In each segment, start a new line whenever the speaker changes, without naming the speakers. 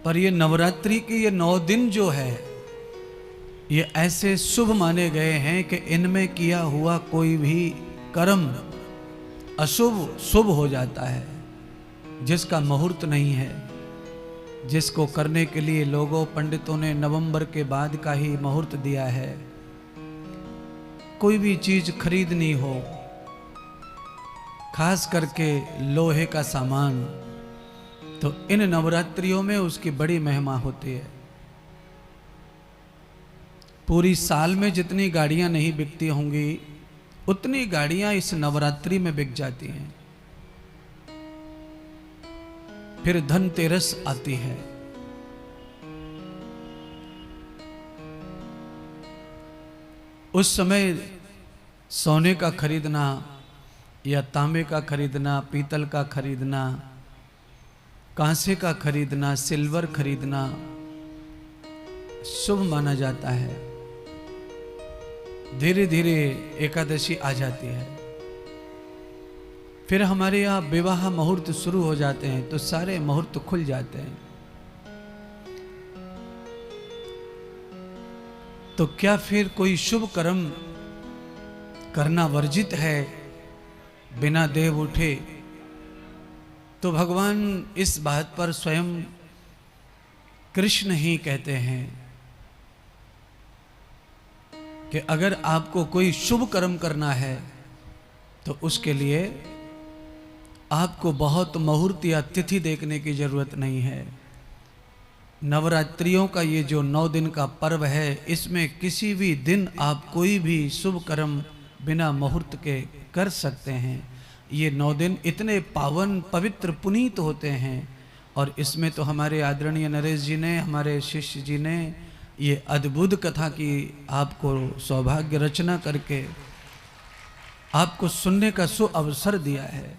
पर ये नवरात्रि के ये 9 दिन जो है ये ऐसे शुभ माने गए हैं कि इनमें किया हुआ कोई भी कर्म अशुभ शुभ हो जाता है। जिसका मुहूर्त नहीं है, जिसको करने के लिए लोगों पंडितों ने नवंबर के बाद का ही मुहूर्त दिया है, कोई भी चीज खरीदनी हो, खास करके लोहे का सामान, तो इन नवरात्रियों में उसकी बड़ी महिमा होती है। पूरी साल में जितनी गाड़ियां नहीं बिकती होंगी उतनी गाड़ियां इस नवरात्रि में बिक जाती हैं। फिर धनतेरस आती है। उस समय सोने का खरीदना या तांबे का खरीदना, पीतल का खरीदना, कांसे का खरीदना, सिल्वर खरीदना शुभ माना जाता है। धीरे धीरे एकादशी आ जाती है। फिर हमारे यहाँ विवाह मुहूर्त शुरू हो जाते हैं तो सारे मुहूर्त खुल जाते हैं। तो क्या फिर कोई शुभ कर्म करना वर्जित है बिना देव उठे? तो भगवान इस बात पर स्वयं कृष्ण ही कहते हैं कि अगर आपको कोई शुभ कर्म करना है तो उसके लिए आपको बहुत मुहूर्त या तिथि देखने की जरूरत नहीं है। नवरात्रियों का ये जो 9 दिन का पर्व है, इसमें किसी भी दिन आप कोई भी शुभ कर्म बिना मुहूर्त के कर सकते हैं। ये 9 दिन इतने पावन पवित्र पुनीत होते हैं और इसमें तो हमारे आदरणीय नरेश जी ने, हमारे शिष्य जी ने ये अद्भुत कथा की आपको सौभाग्य रचना करके आपको सुनने का सु अवसर दिया है।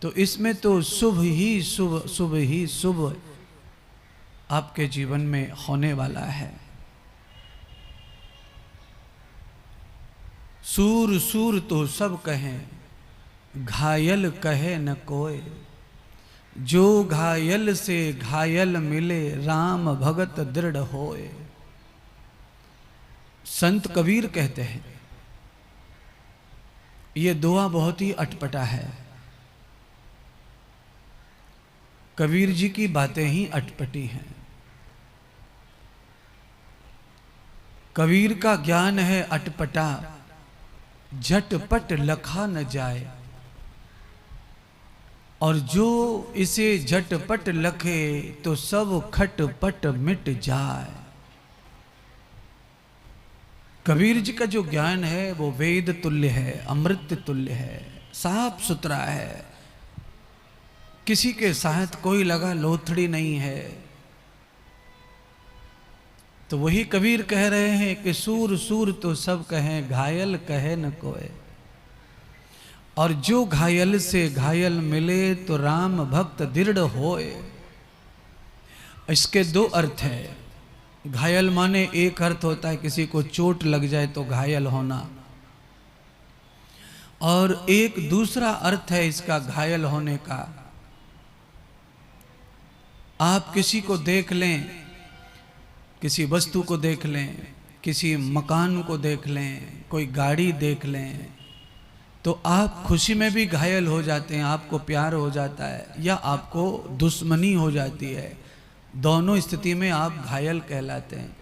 तो इसमें तो शुभ ही शुभ, शुभ ही शुभ आपके जीवन में होने वाला है। सूर सूर तो सब कहें, घायल कहे न कोय, जो घायल से घायल मिले, राम भगत दृढ़ होए। संत कबीर कहते हैं, ये दुआ बहुत ही अटपटा है। कबीर जी की बातें ही अटपटी हैं। कबीर का ज्ञान है अटपटा, झटपट लखा न जाए, और जो इसे झटपट लखे तो सब खटपट मिट जाए। कबीर जी का जो ज्ञान है वो वेद तुल्य है, अमृत तुल्य है, साफ सुथरा है, किसी के साथ कोई लगा लोथड़ी नहीं है। तो वही कबीर कह रहे हैं कि सूर सूर तो सब कहें, घायल कहे न कोई, और जो घायल से घायल मिले तो राम भक्त दृढ़ होए। इसके 2 अर्थ है। घायल माने एक अर्थ होता है किसी को चोट लग जाए तो घायल होना, और एक दूसरा अर्थ है इसका घायल होने का। आप किसी को देख लें, किसी वस्तु को देख लें, किसी मकान को देख लें, कोई गाड़ी देख लें, तो आप खुशी में भी घायल हो जाते हैं, आपको प्यार हो जाता है या आपको दुश्मनी हो जाती है। दोनों स्थिति में आप घायल कहलाते हैं।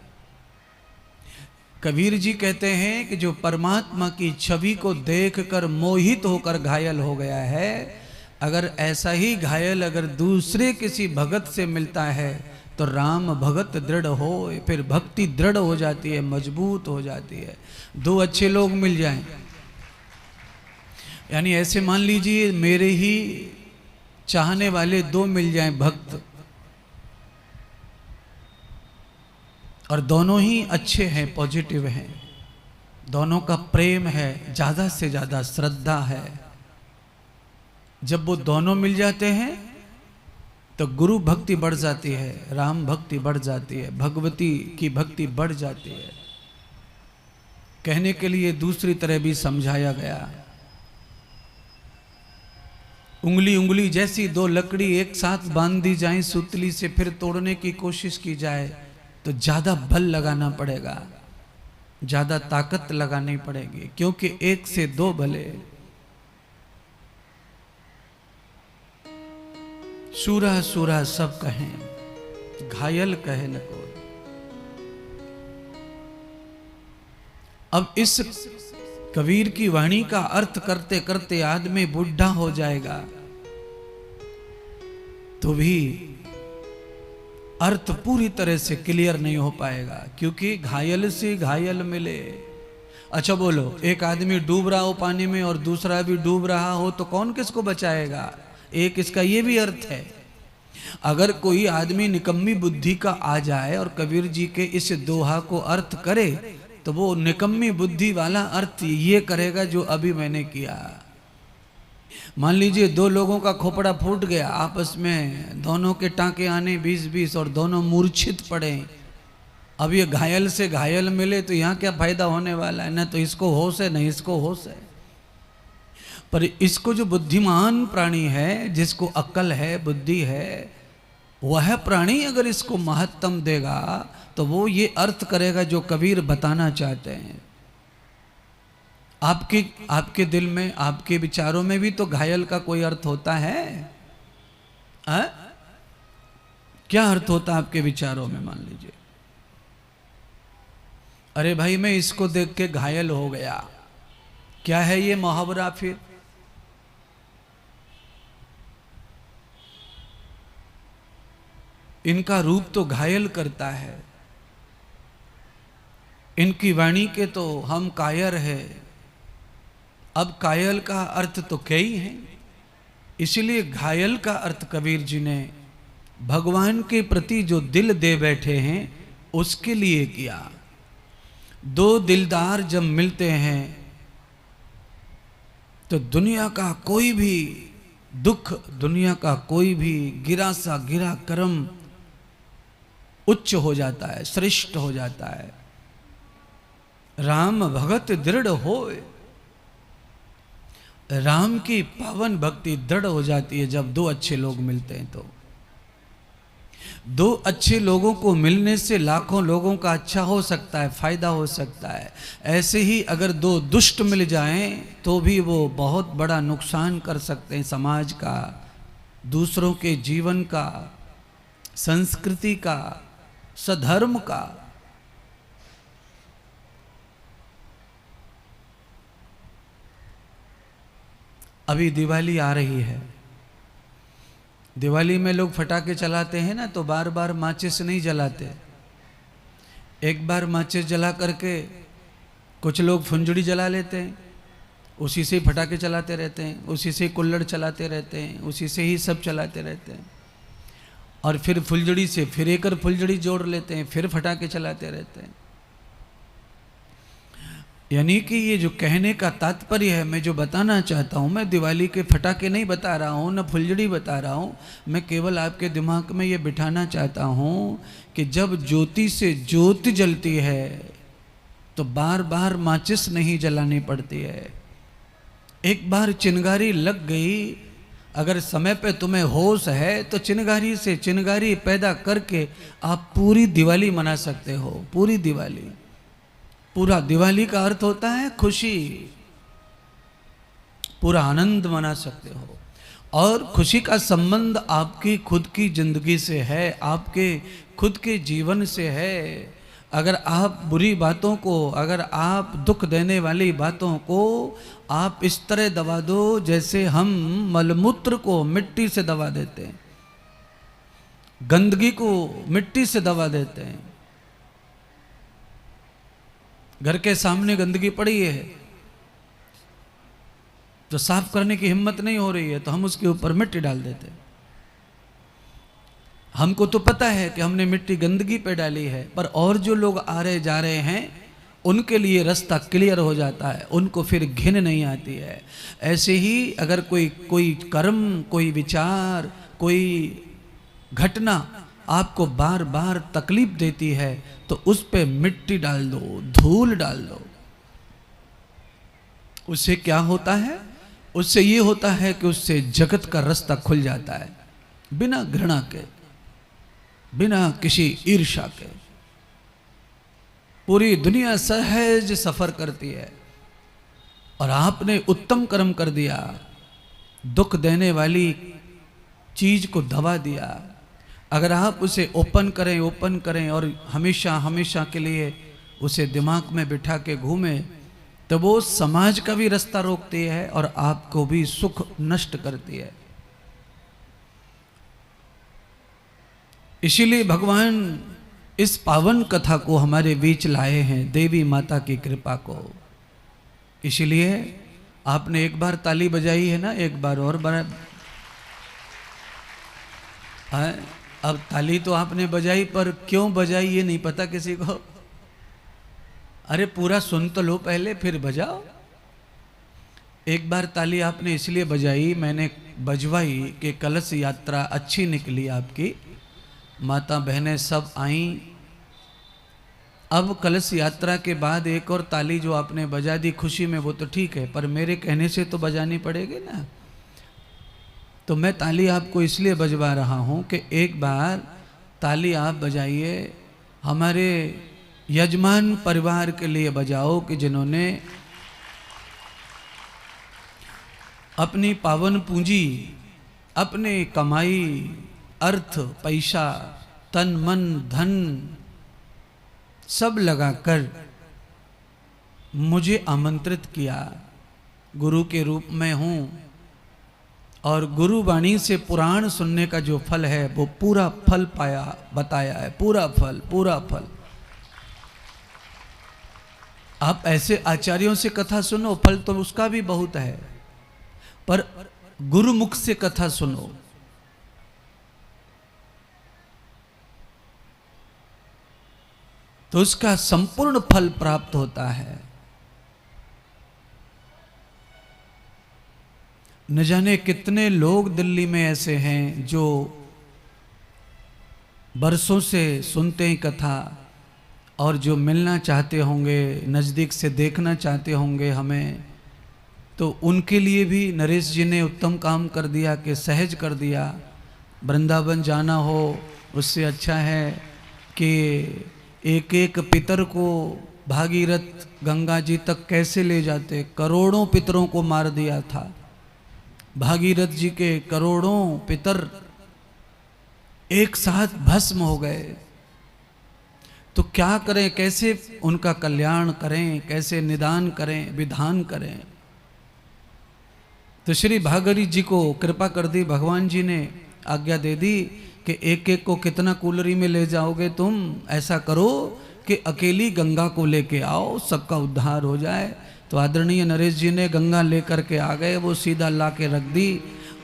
कबीर जी कहते हैं कि जो परमात्मा की छवि को देखकर मोहित होकर घायल हो गया है, अगर ऐसा ही घायल अगर दूसरे किसी भगत से मिलता है तो राम भगत दृढ़ हो, फिर भक्ति दृढ़ हो जाती है, मजबूत हो जाती है। 2 अच्छे लोग मिल जाएं, यानी ऐसे मान लीजिए मेरे ही चाहने वाले 2 मिल जाएं भक्त, और दोनों ही अच्छे हैं, पॉजिटिव हैं, दोनों का प्रेम है, ज्यादा से ज्यादा श्रद्धा है। जब वो दोनों मिल जाते हैं तो गुरु भक्ति बढ़ जाती है, राम भक्ति बढ़ जाती है, भगवती की भक्ति बढ़ जाती है। कहने के लिए दूसरी तरह भी समझाया गया। उंगली उंगली जैसी दो लकड़ी एक साथ बांध दी जाए सुतली से, फिर तोड़ने की कोशिश की जाए तो ज्यादा बल लगाना पड़ेगा, ज्यादा ताकत लगानी पड़ेगी, क्योंकि एक से दो भले। सूरा सूरा सब कहें, घायल कहे न कोई। अब इस कबीर की वाणी का अर्थ करते करते आदमी बुढ़ा हो जाएगा तो भी अर्थ पूरी तरह से क्लियर नहीं हो पाएगा, क्योंकि घायल से घायल मिले। अच्छा बोलो, एक आदमी डूब रहा हो पानी में और दूसरा भी डूब रहा हो तो कौन किसको बचाएगा? एक इसका ये भी अर्थ है। अगर कोई आदमी निकम्मी बुद्धि का आ जाए और कबीर जी के इस दोहा को अर्थ करे तो वो निकम्मी बुद्धि वाला अर्थ ये करेगा जो अभी मैंने किया। मान लीजिए दो लोगों का खोपड़ा फूट गया आपस में, दोनों के टांके आने 20-20 और दोनों मूर्छित पड़े। अब ये घायल से घायल मिले तो यहाँ क्या फायदा होने वाला है? न तो इसको होश है न इसको होश है। पर इसको जो बुद्धिमान प्राणी है, जिसको अक्ल है, बुद्धि है, वह प्राणी अगर इसको महत्तम देगा तो वो ये अर्थ करेगा जो कबीर बताना चाहते हैं। आपके दिल में, आपके विचारों में भी तो घायल का कोई अर्थ होता है? क्या अर्थ होता है आपके विचारों में? मान लीजिए अरे भाई मैं इसको देख के घायल हो गया, क्या है ये मुहावरा? फिर इनका रूप तो घायल करता है, इनकी वाणी के तो हम कायर है। अब कायल का अर्थ तो कई है, इसलिए घायल का अर्थ कबीर जी ने भगवान के प्रति जो दिल दे बैठे हैं उसके लिए किया। दो दिलदार जब मिलते हैं तो दुनिया का कोई भी दुख, दुनिया का कोई भी गिरा सा गिरा कर्म उच्च हो जाता है, श्रेष्ठ हो जाता है। राम भगत दृढ़ होए, राम की पावन भक्ति दृढ़ हो जाती है जब दो अच्छे लोग मिलते हैं। तो दो अच्छे लोगों को मिलने से लाखों लोगों का अच्छा हो सकता है, फायदा हो सकता है। ऐसे ही अगर दो दुष्ट मिल जाएं तो भी वो बहुत बड़ा नुकसान कर सकते हैं, समाज का, दूसरों के जीवन का, संस्कृति का, सधर्म का। अभी दिवाली आ रही है, दिवाली में लोग फटाके चलाते हैं ना, तो बार बार माचिस नहीं जलाते। एक बार माचिस जला करके कुछ लोग फुंजड़ी जला लेते हैं, उसी से ही फटाके चलाते रहते हैं, उसी से ही कुल्हड़ चलाते रहते हैं, उसी से ही सब चलाते रहते हैं। और फिर फुलझड़ी से फिर एक और फुलझड़ी जोड़ लेते हैं, फिर फटाके चलाते रहते हैं। यानी कि ये जो कहने का तात्पर्य है, मैं जो बताना चाहता हूँ, मैं दिवाली के फटाके नहीं बता रहा हूँ, न फुलझड़ी बता रहा हूँ। मैं केवल आपके दिमाग में ये बिठाना चाहता हूँ कि जब ज्योति से ज्योति जलती है तो बार बार माचिस नहीं जलानी पड़ती है। एक बार चिनगारी लग गई, अगर समय पे तुम्हें होश है तो चिनगारी से चिनगारी पैदा करके आप पूरी दिवाली मना सकते हो। पूरी दिवाली, पूरा दिवाली का अर्थ होता है खुशी, पूरा आनंद मना सकते हो। और खुशी का संबंध आपकी खुद की जिंदगी से है, आपके खुद के जीवन से है। अगर आप बुरी बातों को, अगर आप दुख देने वाली बातों को आप इस तरह दबा दो जैसे हम मलमूत्र को मिट्टी से दबा देते हैं, गंदगी को मिट्टी से दबा देते हैं। घर के सामने गंदगी पड़ी है तो साफ करने की हिम्मत नहीं हो रही है तो हम उसके ऊपर मिट्टी डाल देते हैं। हमको तो पता है कि हमने मिट्टी गंदगी पे डाली है, पर और जो लोग आ रहे जा रहे हैं उनके लिए रास्ता क्लियर हो जाता है, उनको फिर घिन नहीं आती है। ऐसे ही अगर कोई कर्म, कोई विचार, कोई घटना आपको बार बार तकलीफ देती है तो उस पे मिट्टी डाल दो, धूल डाल दो। उससे क्या होता है? उससे ये होता है कि उससे जगत का रास्ता खुल जाता है, बिना घृणा के, बिना किसी ईर्ष्या के। पूरी दुनिया सहज सफर करती है और आपने उत्तम कर्म कर दिया, दुख देने वाली चीज को दबा दिया। अगर आप उसे ओपन करें और हमेशा हमेशा के लिए उसे दिमाग में बिठा के घूमें, तो वो समाज का भी रास्ता रोकती है और आपको भी सुख नष्ट करती है। इसीलिए भगवान इस पावन कथा को हमारे बीच लाए हैं, देवी माता की कृपा को। इसीलिए आपने एक बार ताली बजाई है ना, एक बार और अब ताली तो आपने बजाई, पर क्यों बजाई ये नहीं पता किसी को। अरे पूरा सुन तो लो पहले, फिर बजाओ। एक बार ताली आपने इसलिए बजाई, मैंने बजवाई कि कलश यात्रा अच्छी निकली आपकी, माता बहनें सब आईं। अब कलश यात्रा के बाद एक और ताली जो आपने बजा दी खुशी में, वो तो ठीक है, पर मेरे कहने से तो बजानी पड़ेगी ना। तो मैं ताली आपको इसलिए बजवा रहा हूँ कि एक बार ताली आप बजाइए, हमारे यजमान परिवार के लिए बजाओ कि जिन्होंने अपनी पावन पूंजी, अपने कमाई, अर्थ, पैसा, तन मन धन सब लगाकर मुझे आमंत्रित किया। गुरु के रूप में हूँ और गुरु वाणी से पुराण सुनने का जो फल है वो पूरा फल पाया, बताया है, पूरा फल। आप ऐसे आचार्यों से कथा सुनो, फल तो उसका भी बहुत है, पर गुरुमुख से कथा सुनो तो उसका संपूर्ण फल प्राप्त होता है। न जाने कितने लोग दिल्ली में ऐसे हैं जो बरसों से सुनते हैं कथा और जो मिलना चाहते होंगे, नज़दीक से देखना चाहते होंगे हमें, तो उनके लिए भी नरेश जी ने उत्तम काम कर दिया कि सहज कर दिया। वृंदावन जाना हो उससे अच्छा है कि एक एक पितर को भागीरथ गंगा जी तक कैसे ले जाते। करोड़ों पितरों को मार दिया था भागीरथ जी के, करोड़ों पितर एक साथ भस्म हो गए। तो क्या करें, कैसे उनका कल्याण करें, कैसे निदान करें, विधान करें। तो श्री भागीरथ जी को कृपा कर दी, भगवान जी ने आज्ञा दे दी कि एक एक को कितना कूलरी में ले जाओगे तुम, ऐसा करो कि अकेली गंगा को लेके आओ, सबका उद्धार हो जाए। तो आदरणीय नरेश जी ने गंगा लेकर के आ गए, वो सीधा ला के रख दी।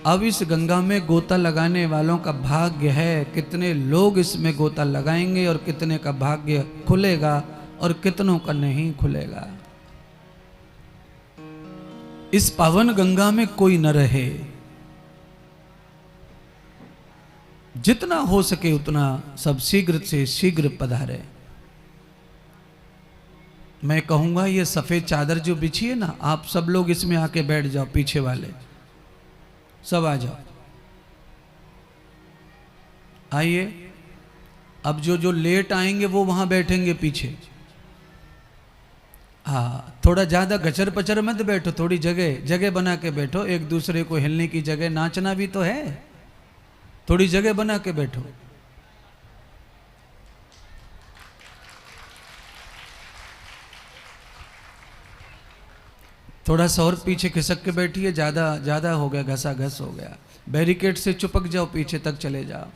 अब इस गंगा में गोता लगाने वालों का भाग्य है, कितने लोग इसमें गोता लगाएंगे और कितने का भाग्य खुलेगा और कितनों का नहीं खुलेगा। इस पावन गंगा में कोई न रहे, जितना हो सके उतना सब शीघ्र से शीघ्र पधारे। मैं कहूंगा ये सफेद चादर जो बिछी है ना, आप सब लोग इसमें आके बैठ जाओ, पीछे वाले सब आ जाओ, आइए। अब जो लेट आएंगे वो वहां बैठेंगे पीछे। हाँ, थोड़ा ज्यादा गचर पचर मत बैठो, थोड़ी जगह बना के बैठो, एक दूसरे को हिलने की जगह, नाचना भी तो है, थोड़ी जगह बना के बैठो। थोड़ा सा और पीछे खिसक के बैठिए, ज्यादा हो गया, घसा घस हो गया। बैरिकेड से चिपक जाओ, पीछे तक चले जाओ।